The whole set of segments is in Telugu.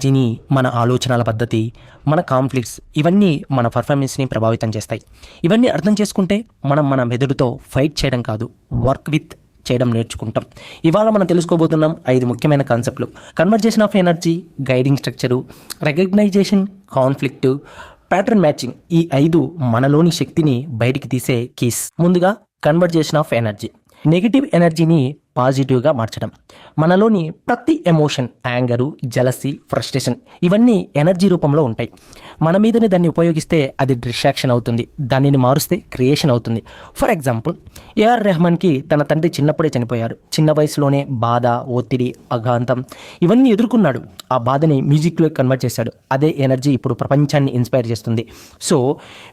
దీని మన ఆలోచనల పద్ధతి, మన కాన్ఫ్లిక్ట్స్ ఇవన్నీ మన పర్ఫార్మెన్స్ని ప్రభావితం చేస్తాయి. ఇవన్నీ అర్థం చేసుకుంటే మనం మన మెదడుతో ఫైట్ చేయడం కాదు, వర్క్ విత్ చేయడం నేర్చుకుంటాం. ఇవాళ మనం తెలుసుకోబోతున్నాం 5 ముఖ్యమైన కాన్సెప్ట్లు: conversation of energy, guiding structure, recognization, conflict, pattern matching. ఈ 5 మనలోని శక్తిని బయటికి తీసే కీస్. ముందుగా కన్వర్జేషన్ ఆఫ్ ఎనర్జీ. నెగిటివ్ ఎనర్జీని పాజిటివ్గా మార్చడం. మనలోని ప్రతి ఎమోషన్, యాంగరు, జలసీ, ఫ్రస్ట్రేషన్ ఇవన్నీ ఎనర్జీ రూపంలో ఉంటాయి. మన మీదనే దాన్ని ఉపయోగిస్తే అది డిస్ట్రాక్షన్ అవుతుంది, దానిని మారుస్తే క్రియేషన్ అవుతుంది. ఫర్ ఎగ్జాంపుల్, ఏఆర్ రెహమాన్కి తన తండ్రి చిన్నప్పుడే చనిపోయారు. చిన్న వయసులోనే బాధ, ఒత్తిడి, అఘాంతం ఇవన్నీ ఎదుర్కొన్నాడు. ఆ బాధని మ్యూజిక్లో కన్వర్ట్ చేశాడు. అదే ఎనర్జీ ఇప్పుడు ప్రపంచాన్ని ఇన్స్పైర్ చేస్తుంది. సో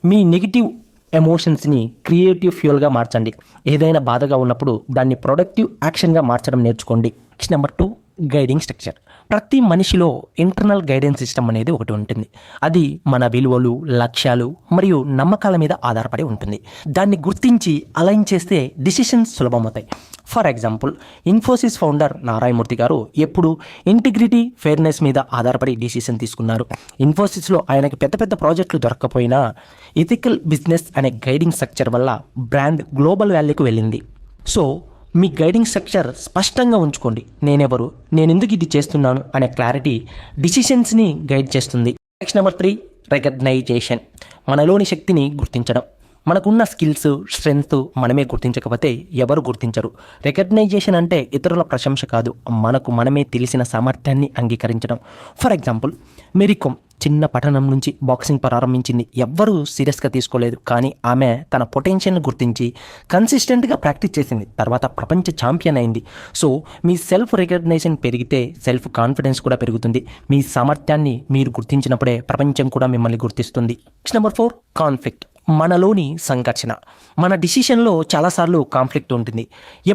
మీ నెగిటివ్ ఎమోషన్స్ని క్రియేటివ్ ఫ్యూయల్గా మార్చండి. ఏదైనా బాధగా ఉన్నప్పుడు దాన్ని ప్రొడక్టివ్ యాక్షన్గా మార్చడం నేర్చుకోండి. Number 2, guiding structure. ప్రతి మనిషిలో ఇంటర్నల్ గైడెన్స్ సిస్టమ్ అనేది ఒకటి ఉంటుంది. అది మన విలువలు, లక్ష్యాలు మరియు నమ్మకాల మీద ఆధారపడి ఉంటుంది. దాన్ని గుర్తించి అలైన్ చేస్తే డిసిషన్స్ సులభమవుతాయి. For example, Infosys founder Narayana Murthy గారు ఎప్పుడు ఇంటిగ్రిటీ, ఫెయిర్నెస్ మీద ఆధారపడి డిసిషన్ తీసుకున్నారు. ఇన్ఫోసిస్లో ఆయనకి పెద్ద పెద్ద ప్రాజెక్టులు దొరక్కపోయినా ఎథికల్ బిజినెస్ అనే గైడింగ్ స్ట్రక్చర్ వల్ల బ్రాండ్ గ్లోబల్ వాల్యూకి వెళ్ళింది. సో మీ గైడింగ్ స్ట్రక్చర్ స్పష్టంగా ఉంచుకోండి. నేనెవరు, నేను ఎందుకు ఇది చేస్తున్నాను అనే క్లారిటీ డిసిషన్స్ని గైడ్ చేస్తుంది. Number 3, recognition. మనలోని శక్తిని గుర్తించడం. మనకున్న స్కిల్స్, స్ట్రెంగ్త్ మనమే గుర్తించకపోతే ఎవరు గుర్తించరు. రికగ్నైజేషన్ అంటే ఇతరుల ప్రశంస కాదు, మనకు మనమే తెలిసిన సామర్థ్యాన్ని అంగీకరించడం. ఫర్ ఎగ్జాంపుల్, మేరీ కోమ్ చిన్న పట్టణం నుంచి బాక్సింగ్ ప్రారంభించింది. ఎవ్వరూ సీరియస్గా తీసుకోలేదు, కానీ ఆమె తన పొటెన్షియల్ని గుర్తించి కన్సిస్టెంట్గా ప్రాక్టీస్ చేసింది. తర్వాత ప్రపంచ ఛాంపియన్ అయింది. సో మీ సెల్ఫ్ రికగ్నైజేషన్ పెరిగితే సెల్ఫ్ కాన్ఫిడెన్స్ కూడా పెరుగుతుంది. మీ సామర్థ్యాన్ని మీరు గుర్తించినప్పుడే ప్రపంచం కూడా మిమ్మల్ని గుర్తిస్తుంది. Number 4, conflict. మనలోని సంఘర్షణ. మన డిసిషన్లో చాలాసార్లు కాన్ఫ్లిక్ట్ ఉంటుంది.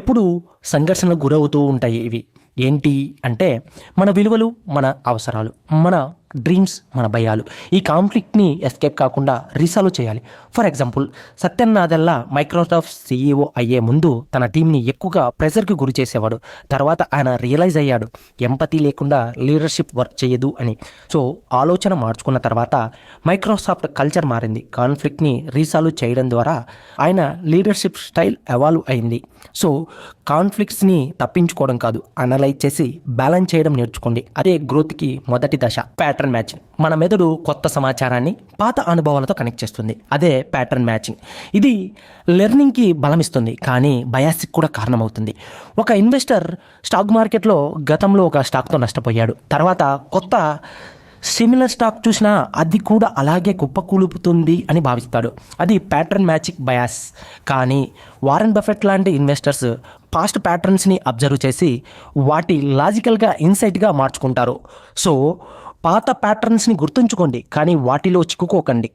ఎప్పుడు సంఘర్షణకు గురవుతూ ఉంటాయి. ఇవి ఏంటి అంటే మన విలువలు, మన అవసరాలు, మన డ్రీమ్స్, మన భయాలు. ఈ కాన్ఫ్లిక్ట్ని ఎస్కేప్ కాకుండా రీసాల్వ్ చేయాలి. For example, Sathyan Nadella Microsoft CEO అయ్యే ముందు తన టీంని ఎక్కువగా ప్రెజర్కి గురి చేసేవాడు. తర్వాత ఆయన రియలైజ్ అయ్యాడు ఎంపతి లేకుండా లీడర్షిప్ వర్క్ చేయదు అని. సో ఆలోచన మార్చుకున్న తర్వాత మైక్రోసాఫ్ట్ కల్చర్ మారింది. కాన్ఫ్లిక్ట్ని రీసాల్వ్ చేయడం ద్వారా ఆయన లీడర్షిప్ స్టైల్ ఎవాల్వ్ అయింది. సో కాన్ఫ్లిక్ట్స్ని తప్పించుకోవడం కాదు, అనలైజ్ చేసి బ్యాలెన్స్ చేయడం నేర్చుకోండి. అదే గ్రోత్కి మొదటి దశ. Pattern matching. మన మెదడు కొత్త సమాచారాన్ని పాత అనుభవాలతో కనెక్ట్ చేస్తుంది. అదే ప్యాటర్న్ మ్యాచింగ్. ఇది లెర్నింగ్కి బలమిస్తుంది, కానీ బయాస్కి కూడా కారణమవుతుంది. ఒక ఇన్వెస్టర్ స్టాక్ మార్కెట్లో గతంలో ఒక స్టాక్తో నష్టపోయాడు. తర్వాత కొత్త సిమిలర్ స్టాక్ చూసినా అది కూడా అలాగే కుప్పకూలుపుతుంది అని భావిస్తాడు. అది ప్యాటర్న్ మ్యాచింగ్ బయాస్. కానీ వారెన్ బఫెట్ లాంటి ఇన్వెస్టర్స్ పాస్ట్ ప్యాటర్న్స్ని అబ్జర్వ్ చేసి వాటి లాజికల్గా ఇన్సైట్గా మార్చుకుంటారు. సో పాత ప్యాటర్న్స్ని గుర్తుంచుకోండి, కానీ వాటిలో చిక్కుకోకండి.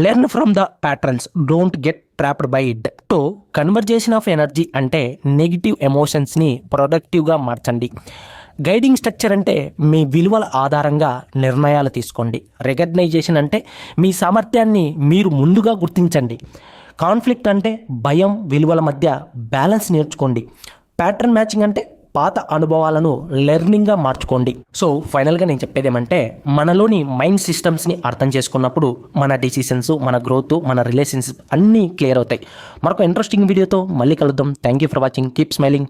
Learn from the patterns, don't get trapped by it. So conversation of energy అంటే నెగిటివ్ ఎమోషన్స్ని ప్రొడక్టివ్గా మార్చండి. గైడింగ్ స్ట్రక్చర్ అంటే మీ విలువల ఆధారంగా నిర్ణయాలు తీసుకోండి. రికగ్నైజేషన్ అంటే మీ సామర్థ్యాన్ని మీరు ముందుగా గుర్తించండి. కాన్ఫ్లిక్ట్ అంటే భయం, విలువల మధ్య బ్యాలెన్స్ నేర్చుకోండి. ప్యాటర్న్ మ్యాచింగ్ అంటే పాత అనుభవాలను లెర్నింగ్గా మార్చుకోండి. సో ఫైనల్గా నేను చెప్పేది ఏమంటే, మనలోని మైండ్ సిస్టమ్స్ని అర్థం చేసుకున్నప్పుడు మన డిసిషన్స్, మన గ్రోత్, మన రిలేషన్షిప్ అన్నీ క్లియర్ అవుతాయి. మరొక ఇంట్రెస్టింగ్ వీడియోతో మళ్ళీ కలుద్దాం. Thank you for watching. Keep smiling.